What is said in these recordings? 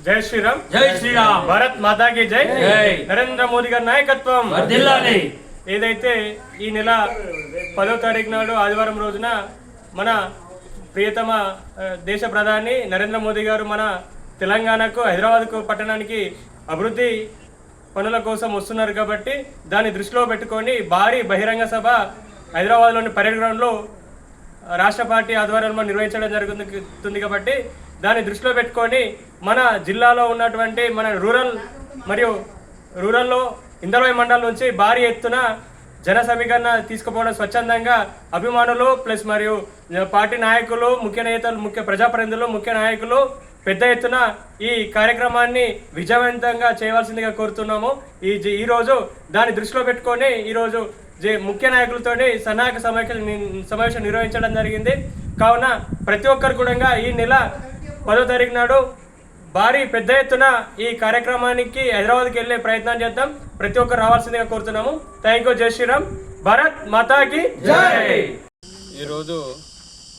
జై శ్రీరామ్. జై శ్రీరామ్. భారత్ మాతా కి జై. నరేంద్ర మోదీ గారి నాయకత్వం వర్ధిల్లాలి. ఏదైతే ఈ నెల 10వ తారీఖు నాడు ఆదివారం రోజున మన ప్రియతమ దేశ ప్రధాని నరేంద్ర మోదీ గారు మన తెలంగాణకు హైదరాబాద్ పట్టణానికి అభివృద్ధి పనుల కోసం వస్తున్నారు కాబట్టి దాన్ని దృష్టిలో పెట్టుకొని భారీ బహిరంగ సభ హైదరాబాద్లోని పరేడ్ గ్రౌండ్లో రాష్ట్ర పార్టీ ఆధ్వర్యంలో నిర్వహించడం జరుగుతుంది కాబట్టి దాన్ని దృష్టిలో పెట్టుకొని మన జిల్లాలో ఉన్నటువంటి మన రూరల్లో ఇందల్వాయి మండలం నుంచి భారీ ఎత్తున జన సమీకరణ తీసుకుపోవడం స్వచ్ఛందంగా అభిమానులు ప్లస్ మరియు పార్టీ నాయకులు, ముఖ్య నేతలు, ముఖ్య ప్రజాప్రతినిధులు, ముఖ్య నాయకులు పెద్ద ఎత్తున ఈ కార్యక్రమాన్ని విజయవంతంగా చేయవలసిందిగా కోరుతున్నాము. ఈరోజు దాన్ని దృష్టిలో పెట్టుకొని ఈరోజు ముఖ్య నాయకులతోటి సన్నాహక సమావేశం నిర్వహించడం జరిగింది. కావున ప్రతి ఒక్కరు కూడా ఈ నెల 10వ తారీఖు నాడు భారీ పెద్ద ఎత్తున ఈ కార్యక్రమానికి హైదరాబాద్కి వెళ్ళే ప్రయత్నం చేద్దాం. ప్రతి ఒక్కరు రావాల్సిందిగా కోరుతున్నాము. Thank you. జై శ్రీరామ్. భారత్ మాతాకి జై. ఈరోజు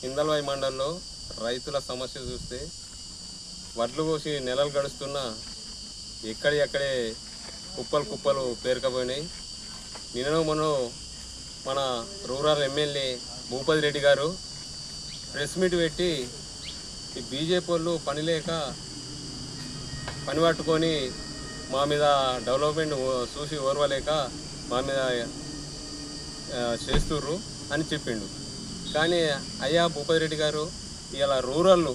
ఇందల్వాయి మండలంలో రైతుల సమస్య చూస్తే వడ్లు కోసి నెలలు గడుస్తున్నా ఎక్కడే కుప్పలు పేరుకపోయినాయి. నిన్న మొన్న మన రూరల్ ఎమ్మెల్యే భూపతి రెడ్డి గారు ప్రెస్ మీట్ పెట్టి ఈ బీజేపీ వాళ్ళు పని లేక పని పట్టుకొని మా మీద డెవలప్మెంట్ చూసి ఓర్వలేక మా మీద చేస్తుర్రు అని చెప్పిండు. కానీ అయ్యా భూపతి రెడ్డి గారు, ఇలా రూరల్లో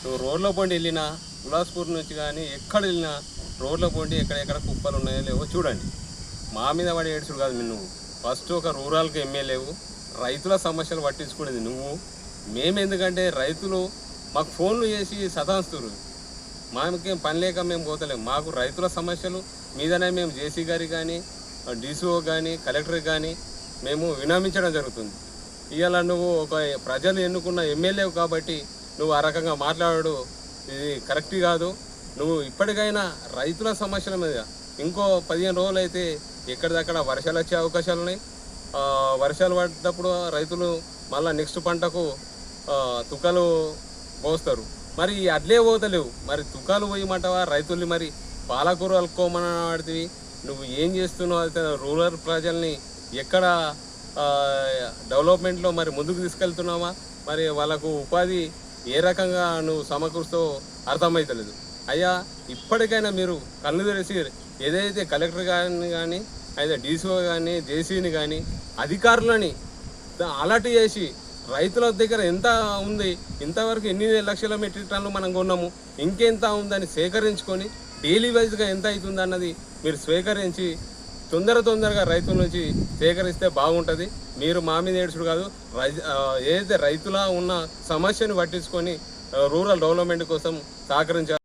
నువ్వు రోడ్ల పొండి వెళ్ళినా, ఉల్లాస్పూర్ నుంచి కానీ ఎక్కడ వెళ్ళినా రోడ్ల పొండి ఎక్కడెక్కడ కుప్పలు ఉన్నాయో లేవో చూడండి. మా మీద పడి ఏడ్చుడు కాదు నువ్వు. ఫస్ట్ ఒక రూరల్కి ఎమ్మెల్యేవు, రైతుల సమస్యలు పట్టించుకునేది నువ్వు. మేమెందుకంటే రైతులు మాకు ఫోన్లు చేసి సతాస్తున్నారు. మాకేం పని లేక మేము పోతలేము. మాకు రైతుల సమస్యలు మీదనే మేము జేసీ గారికి కానీ, డీసీఓ కానీ, కలెక్టర్కి కానీ మేము విన్నవించడం జరుగుతుంది. ఇవాళ నువ్వు ఒక ప్రజలు ఎన్నుకున్న ఎమ్మెల్యేవు కాబట్టి నువ్వు ఆ రకంగా మాట్లాడు, ఇది కరెక్ట్ కాదు. నువ్వు ఇప్పటికైనా రైతుల సమస్యల మీద ఇంకో 15 రోజులు అయితే ఎక్కడిదక్కడ వర్షాలు వచ్చే అవకాశాలు ఉన్నాయి. వర్షాలు పడ్డప్పుడు రైతులు మళ్ళీ నెక్స్ట్ పంటకు తుకాలు పోస్తారు. మరి అడ్లే పోతలేవు, మరి తుకాలు పోయమంటావా? రైతుల్ని మరి పాలకూర అలుకోమని వాడివి. నువ్వు ఏం చేస్తున్నావు? అయితే రూరల్ ప్రజల్ని ఎక్కడ డెవలప్మెంట్లో మరి ముందుకు తీసుకెళ్తున్నావా? మరి వాళ్ళకు ఉపాధి ఏ రకంగా నువ్వు సమకూరుస్తావో అర్థమవుతలేదు. అయ్యా, ఇప్పటికైనా మీరు కళ్ళు తెరిచి ఏదైతే కలెక్టర్ గారిని కానీ, అయితే డీసీఓ కానీ, జేసీని కానీ అధికారులని అలర్ట్ చేసి రైతుల దగ్గర ఎంత ఉంది, ఇంతవరకు ఎన్ని లక్షల మెట్రిక్ టన్నులు మనం కొన్నాము, ఇంకెంత ఉందని సేకరించుకొని డైలీ వైజ్గా ఎంత అవుతుంది అన్నది మీరు స్వీకరించి తొందరగా రైతుల నుంచి సేకరిస్తే బాగుంటుంది. మీరు మా మీద ఏడ్చుడు కాదు, ఏదైతే రైతుల ఉన్న సమస్యను పట్టించుకొని రూరల్ డెవలప్మెంట్ కోసం సహకరించారు.